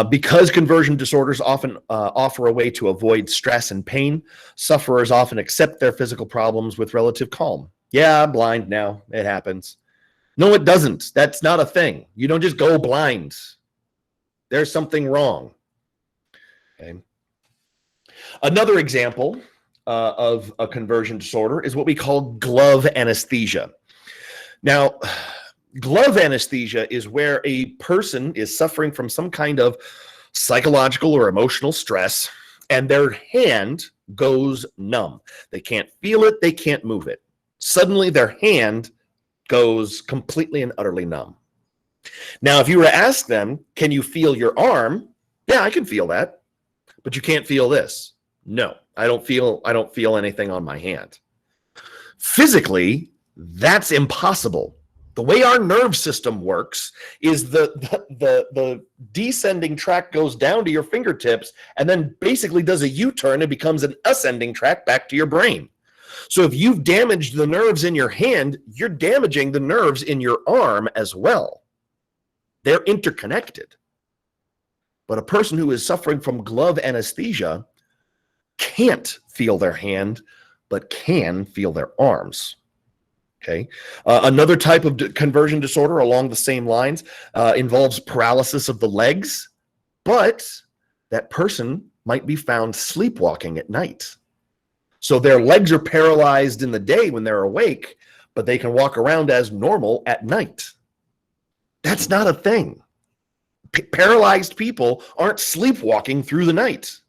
Because conversion disorders often offer a way to avoid stress and pain, sufferers often accept their physical problems with relative calm. Yeah, I'm blind now. It happens. No, it doesn't. That's not a thing. You don't just go blind. There's something wrong. Okay. Another example of a conversion disorder is what we call glove anesthesia. Now, glove anesthesia is where a person is suffering from some kind of psychological or emotional stress, and their hand goes numb. They can't feel it. They can't move it. Suddenly, their hand goes completely and utterly numb. Now, if you were to ask them, can you feel your arm? Yeah, I can feel that. But you can't feel this. No, I don't feel anything on my hand. Physically, that's impossible. The way our nerve system works is the descending track goes down to your fingertips and then basically does a U-turn and becomes an ascending track back to your brain. So if you've damaged the nerves in your hand, you're damaging the nerves in your arm as well. They're interconnected. But a person who is suffering from glove anesthesia can't feel their hand, but can feel their arms. Okay. Another type of conversion disorder along the same lines involves paralysis of the legs, but that person might be found sleepwalking at night. So their legs are paralyzed in the day when they're awake, but they can walk around as normal at night. That's not a thing. Paralyzed people aren't sleepwalking through the night.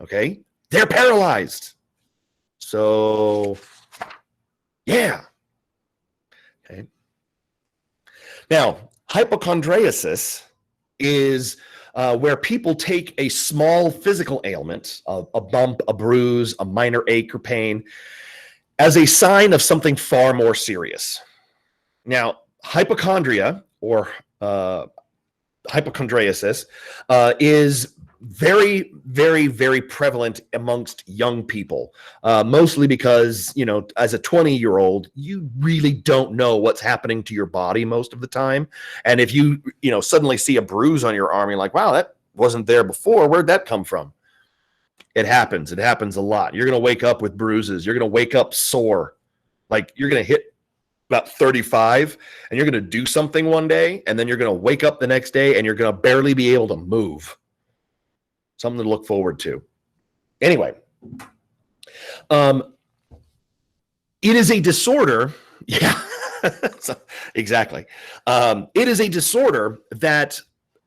Okay? They're paralyzed. So, yeah. Okay. Now, hypochondriasis is where people take a small physical ailment, a bump, a bruise, a minor ache or pain, as a sign of something far more serious. Now, hypochondria or hypochondriasis is very, very, very prevalent amongst young people, mostly because, you know, as a 20-year-old, you really don't know what's happening to your body most of the time. And if you suddenly see a bruise on your arm, you're like, wow, that wasn't there before. Where'd that come from? It happens. It happens a lot. You're going to wake up with bruises. You're going to wake up sore. Like you're going to hit about 35 and you're going to do something one day, and then you're going to wake up the next day and you're going to barely be able to move. Something to look forward to. Anyway, it is a disorder. Yeah, exactly. It is a disorder that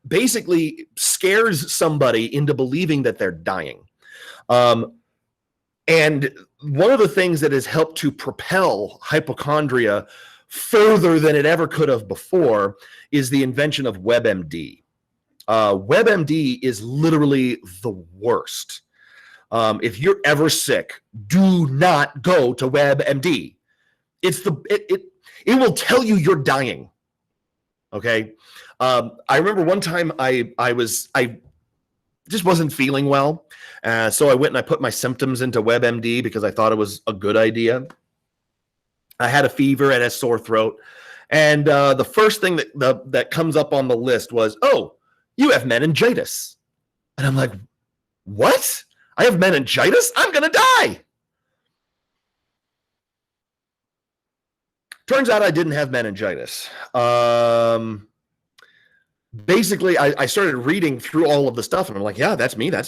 basically scares somebody into believing that they're dying. And one of the things that has helped to propel hypochondria further than it ever could have before is the invention of WebMD. WebMD is literally the worst. If you're ever sick, do not go to WebMD. It will tell you you're dying. Okay. I remember one time I just wasn't feeling well. So I went and I put my symptoms into WebMD because I thought it was a good idea. I had a fever and a sore throat. And the first thing that comes up on the list was, oh, you have meningitis. And I'm like, what? I have meningitis? I'm going to die. Turns out I didn't have meningitis. Basically, I started reading through all of the stuff, and I'm like, yeah, that's me. And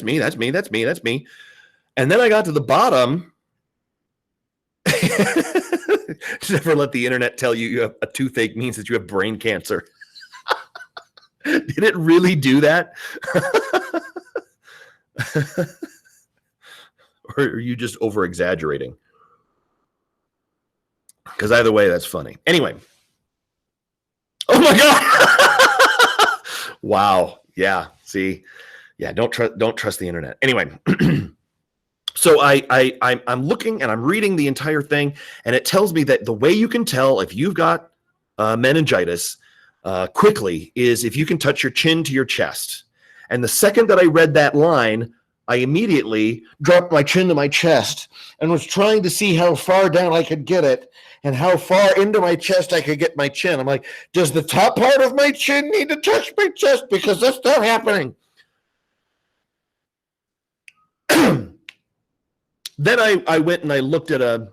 then I got to the bottom. Never let the internet tell you have a toothache means that you have brain cancer. Did it really do that? Or are you just over exaggerating? Because either way, that's funny. Anyway. Oh my God. Wow. Yeah. See. Yeah. Don't trust the internet. Anyway. So I'm looking and I'm reading the entire thing, and it tells me that the way you can tell if you've got meningitis quickly is if you can touch your chin to your chest. And the second that I read that line, I immediately dropped my chin to my chest and was trying to see how far down I could get it and how far into my chest I could get my chin. I'm like, does the top part of my chin need to touch my chest? Because that's not happening. Then I went and I looked at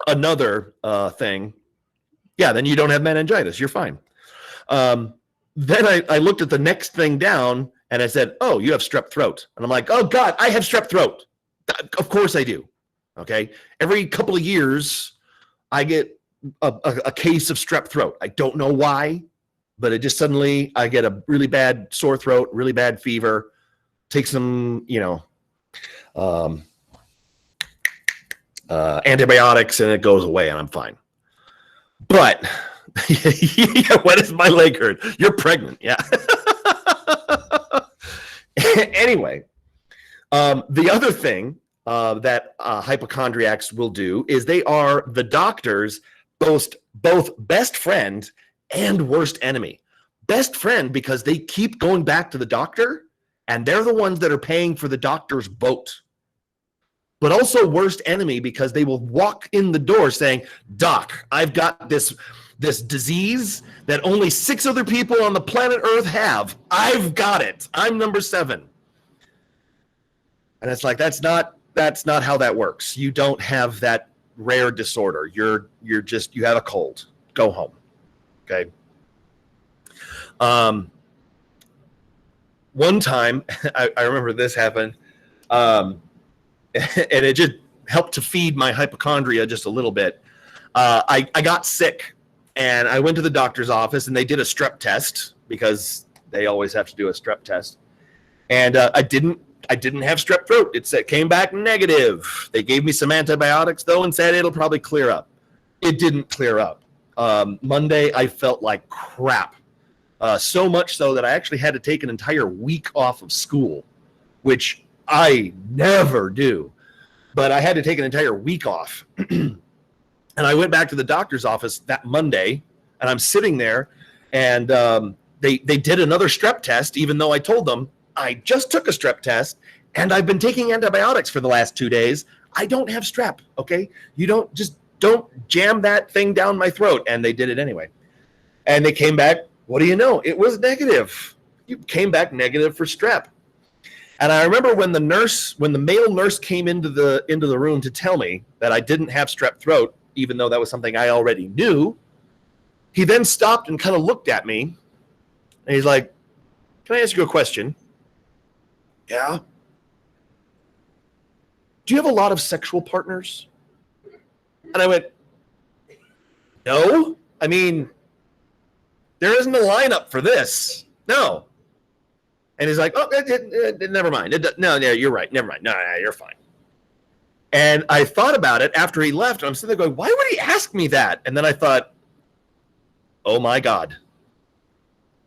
another thing. Yeah, then you don't have meningitis. You're fine. Then I looked at the next thing down, and I said, oh, you have strep throat. And I'm like, oh, God, I have strep throat. Of course I do. Okay. Every couple of years, I get a case of strep throat. I don't know why, but it just suddenly, I get a really bad sore throat, really bad fever, take some, antibiotics, and it goes away, and I'm fine. But when does my leg hurt? You're pregnant. Yeah. Anyway, the other thing that hypochondriacs will do is they are the doctor's both best friend and worst enemy. Best friend because they keep going back to the doctor, and they're the ones that are paying for the doctor's boat. But also worst enemy because they will walk in the door saying, "Doc, I've got this disease that only 6 other people on the planet Earth have. I've got it. I'm number 7." And it's like, that's not how that works. You don't have that rare disorder. You have a cold. Go home. Okay. One time, I remember this happened, and it just helped to feed my hypochondria just a little bit. I got sick, and I went to the doctor's office, and they did a strep test because they always have to do a strep test. And I didn't have strep throat. It came back negative. They gave me some antibiotics though and said it'll probably clear up. It didn't clear up. Monday, I felt like crap. So much so that I actually had to take an entire week off of school, which I never do. But I had to take an entire week off. And I went back to the doctor's office that Monday, and I'm sitting there, and they did another strep test, even though I told them I just took a strep test, and I've been taking antibiotics for the last 2 days. I don't have strep, okay? You don't jam that thing down my throat. And they did it anyway. And they came back. What do you know? It was negative. You came back negative for strep. And I remember when the male nurse came into the room to tell me that I didn't have strep throat, even though that was something I already knew, he then stopped and kind of looked at me. And he's like, "Can I ask you a question?" "Yeah." "Do you have a lot of sexual partners?" And I went, "No. I mean, there isn't a lineup for this. No." And he's like, "Oh, never mind. No, you're right. Never mind. No, you're fine." And I thought about it after he left. And I'm sitting there going, why would he ask me that? And then I thought, oh my God,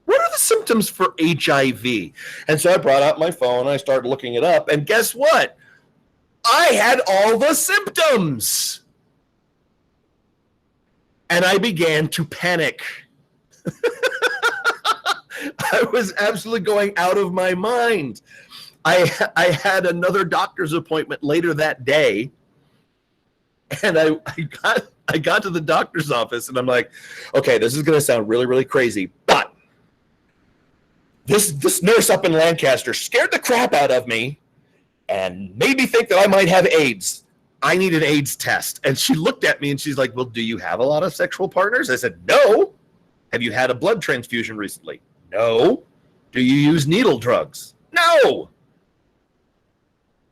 what are the symptoms for HIV? And so I brought out my phone and I started looking it up. And guess what? I had all the symptoms. And I began to panic. I was absolutely going out of my mind. I had another doctor's appointment later that day, and I got to the doctor's office, and I'm like, okay, this is going to sound really, really crazy, but this nurse up in Lancaster scared the crap out of me and made me think that I might have AIDS. I need an AIDS test. And she looked at me and she's like, well, do you have a lot of sexual partners? I said, no. Have you had a blood transfusion recently? No. Do you use needle drugs? No.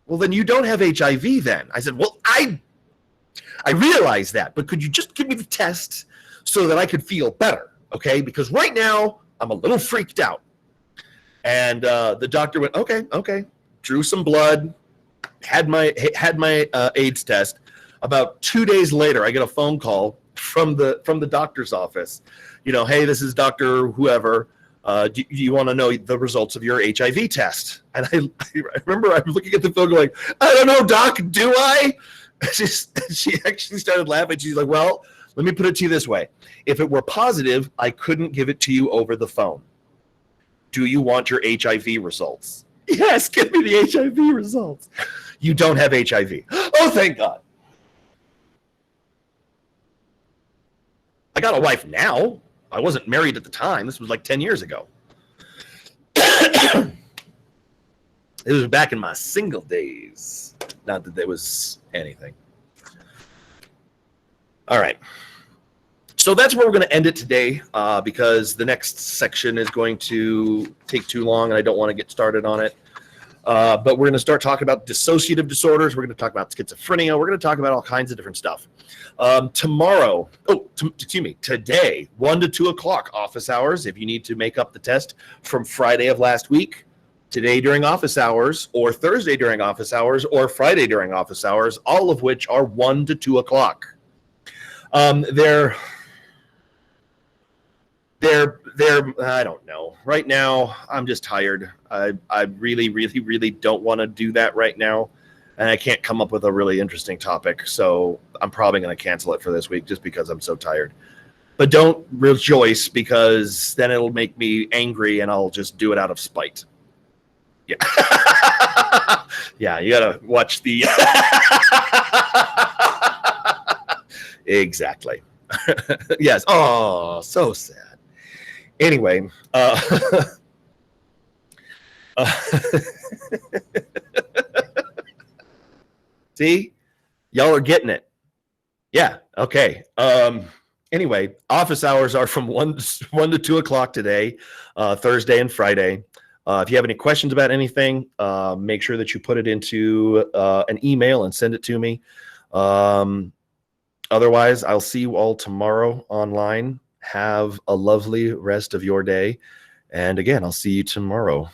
Well, then you don't have HIV then. I said, well, I realize that, but could you just give me the test so that I could feel better, okay? Because right now I'm a little freaked out. And the doctor went, okay, drew some blood, had my AIDS test. About 2 days later, I get a phone call from the doctor's office. You know, hey, this is Dr. Whoever. Do you want to know the results of your HIV test? And I remember I was looking at the phone going, I don't know, doc, do I? She actually started laughing. She's like, well, let me put it to you this way. If it were positive, I couldn't give it to you over the phone. Do you want your HIV results? Yes, give me the HIV results. You don't have HIV. Oh, thank God. I got a wife now. I wasn't married at the time. This was like 10 years ago. It was back in my single days. Not that there was anything. All right. So that's where we're going to end it today because the next section is going to take too long and I don't want to get started on it. But we're going to start talking about dissociative disorders. We're going to talk about schizophrenia. We're going to talk about all kinds of different stuff. Today, 1 to 2 o'clock office hours, if you need to make up the test from Friday of last week, today during office hours, or Thursday during office hours, or Friday during office hours, all of which are 1 to 2 o'clock. They're I don't know. Right now, I'm just tired. I really, really, really don't want to do that right now. and I can't come up with a really interesting topic. So I'm probably going to cancel it for this week just because I'm so tired. But don't rejoice, because then it'll make me angry and I'll just do it out of spite. Yeah. Yeah, you got to watch the... Exactly. Yes. Oh, so sad. Anyway, see, y'all are getting it. Yeah. Okay. Anyway, office hours are from 1 to 2 o'clock today, Thursday and Friday. If you have any questions about anything, make sure that you put it into an email and send it to me. Otherwise, I'll see you all tomorrow online. Have a lovely rest of your day. And again, I'll see you tomorrow.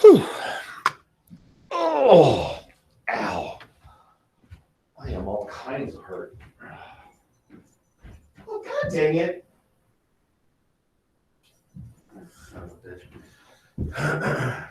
Whew. Oh, ow. I am all kinds of hurt. Oh, God dang it. Son of a bitch.